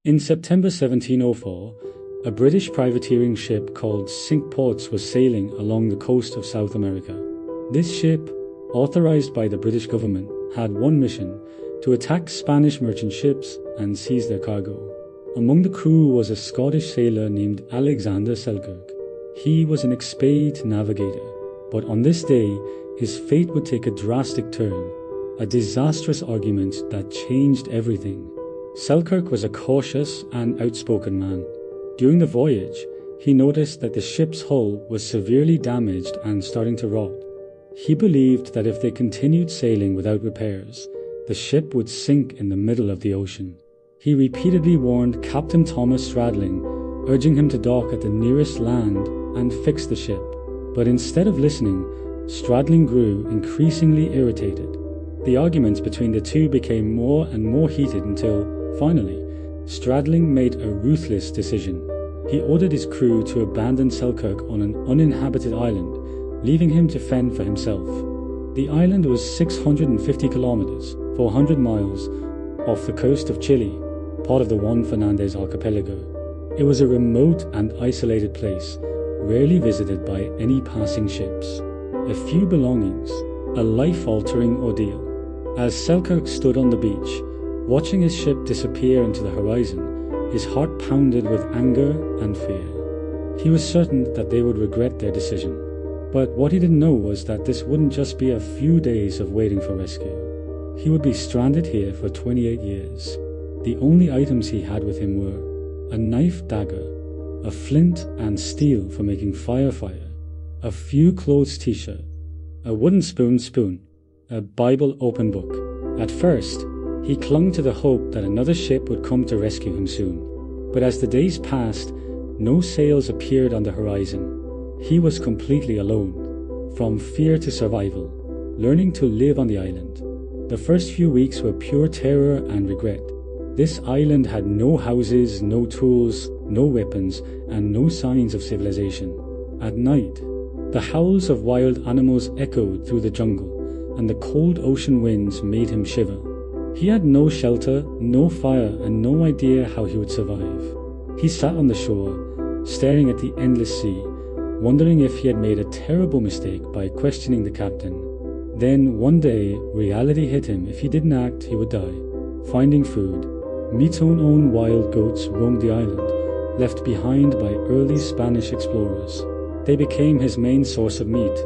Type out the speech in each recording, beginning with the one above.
In September 1704, a British privateering ship called Cinque Ports was sailing along the coast of South America. This ship, authorized by the British government, had one mission: to attack Spanish merchant ships and seize their cargo. Among the crew was a Scottish sailor named Alexander Selkirk. He was an experienced navigator, but on this day, his fate would take a drastic turn, a disastrous argument that changed everything. Selkirk was a cautious and outspoken man. During the voyage, he noticed that the ship's hull was severely damaged and starting to rot. He believed that if they continued sailing without repairs, the ship would sink in the middle of the ocean. He repeatedly warned Captain Thomas Stradling, urging him to dock at the nearest land and fix the ship. But instead of listening, Stradling grew increasingly irritated. The arguments between the two became more and more heated until, finally, Stradling made a ruthless decision. He ordered his crew to abandon Selkirk on an uninhabited island, leaving him to fend for himself. The island was 650 kilometers, 400 miles, off the coast of Chile, part of the Juan Fernandez archipelago. It was a remote and isolated place, rarely visited by any passing ships. A few belongings, a life-altering ordeal. As Selkirk stood on the beach, watching his ship disappear into the horizon, his heart pounded with anger and fear. He was certain that they would regret their decision. But what he didn't know was that this wouldn't just be a few days of waiting for rescue. He would be stranded here for 28 years. The only items he had with him were a knife dagger, a flint and steel for making fire, a few clothes t-shirt, a wooden spoon, a Bible open book. At first, he clung to the hope that another ship would come to rescue him soon. But as the days passed, no sails appeared on the horizon. He was completely alone. From fear to survival, learning to live on the island. The first few weeks were pure terror and regret. This island had no houses, no tools, no weapons, and no signs of civilization. At night, the howls of wild animals echoed through the jungle, and the cold ocean winds made him shiver. He had no shelter, no fire, and no idea how he would survive. He sat on the shore, staring at the endless sea, wondering if he had made a terrible mistake by questioning the captain. Then, one day, reality hit him. If he didn't act, he would die. Finding food, Meat's own wild goats roamed the island, left behind by early Spanish explorers. They became his main source of meat.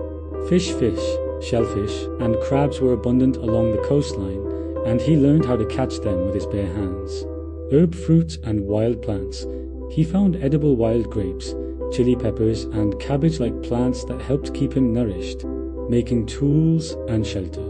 Fish, shellfish, and crabs were abundant along the coastline, and he learned how to catch them with his bare hands. Herb fruits and wild plants. He found edible wild grapes, chili peppers, and cabbage-like plants that helped keep him nourished, making tools and shelter.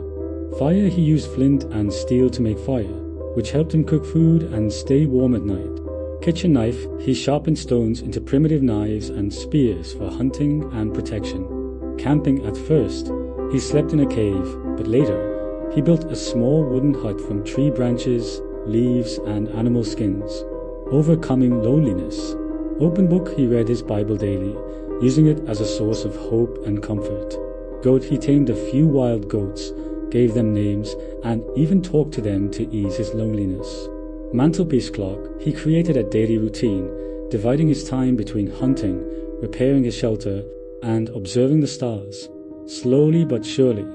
Fire, he used flint and steel to make fire, which helped him cook food and stay warm at night. Kitchen knife, he sharpened stones into primitive knives and spears for hunting and protection. Camping, at first, he slept in a cave, but later, he built a small wooden hut from tree branches, leaves, and animal skins. Overcoming loneliness. Open book, he read his Bible daily, using it as a source of hope and comfort. Goat, he tamed a few wild goats, gave them names, and even talked to them to ease his loneliness. Mantelpiece clock, he created a daily routine, dividing his time between hunting, repairing his shelter, and observing the stars. Slowly but surely,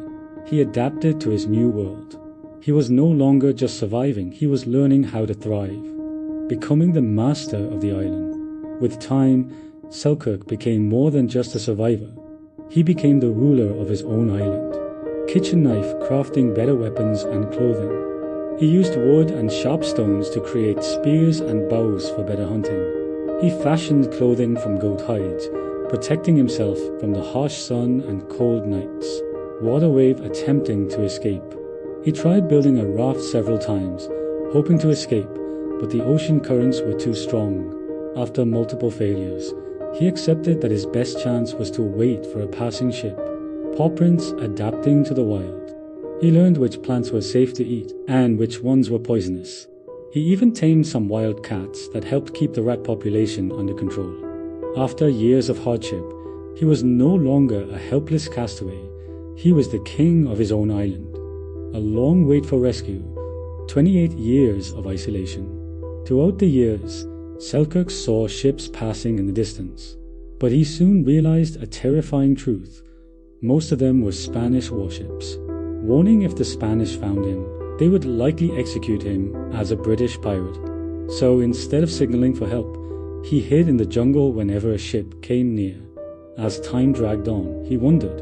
he adapted to his new world. He was no longer just surviving, he was learning how to thrive, becoming the master of the island. With time, Selkirk became more than just a survivor. He became the ruler of his own island. Kitchen knife, crafting better weapons and clothing. He used wood and sharp stones to create spears and bows for better hunting. He fashioned clothing from goat hides, protecting himself from the harsh sun and cold nights. Water wave attempting to escape. He tried building a raft several times, hoping to escape, but the ocean currents were too strong. After multiple failures, he accepted that his best chance was to wait for a passing ship. Paw prints, adapting to the wild. He learned which plants were safe to eat and which ones were poisonous. He even tamed some wild cats that helped keep the rat population under control. After years of hardship, he was no longer a helpless castaway. He was the king of his own island. A long wait for rescue, 28 years of isolation. Throughout the years, Selkirk saw ships passing in the distance, but he soon realized a terrifying truth. Most of them were Spanish warships, warning if the Spanish found him, they would likely execute him as a British pirate. So instead of signaling for help, he hid in the jungle whenever a ship came near. As time dragged on, he wondered,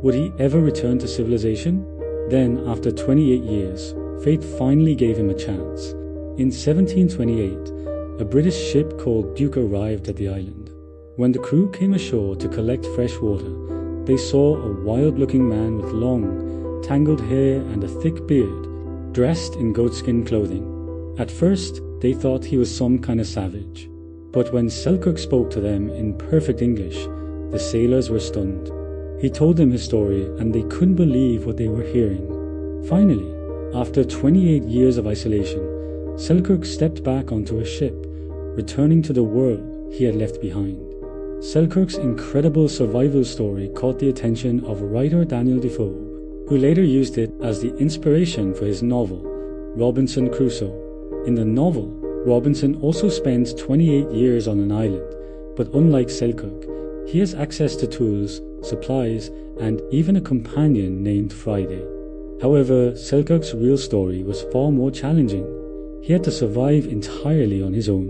would he ever return to civilization? Then, after 28 years, fate finally gave him a chance. In 1728, a British ship called Duke arrived at the island. When the crew came ashore to collect fresh water, they saw a wild-looking man with long, tangled hair and a thick beard, dressed in goatskin clothing. At first, they thought he was some kind of savage. But when Selkirk spoke to them in perfect English, the sailors were stunned. He told them his story, and they couldn't believe what they were hearing. Finally, after 28 years of isolation, Selkirk stepped back onto a ship, returning to the world he had left behind. Selkirk's incredible survival story caught the attention of writer Daniel Defoe, who later used it as the inspiration for his novel, Robinson Crusoe. In the novel, Robinson also spends 28 years on an island, but unlike Selkirk, he has access to tools, supplies, and even a companion named Friday. However, Selkirk's real story was far more challenging. He had to survive entirely on his own.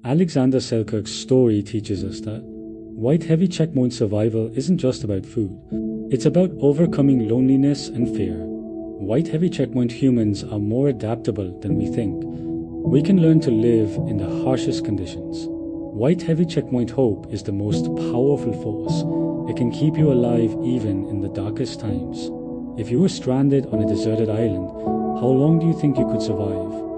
Alexander Selkirk's story teaches us that White Heavy Checkpoint survival isn't just about food. It's about overcoming loneliness and fear. White Heavy Checkpoint humans are more adaptable than we think. We can learn to live in the harshest conditions. White Heavy Checkpoint hope is the most powerful force. It can keep you alive even in the darkest times. If you were stranded on a deserted island, how long do you think you could survive?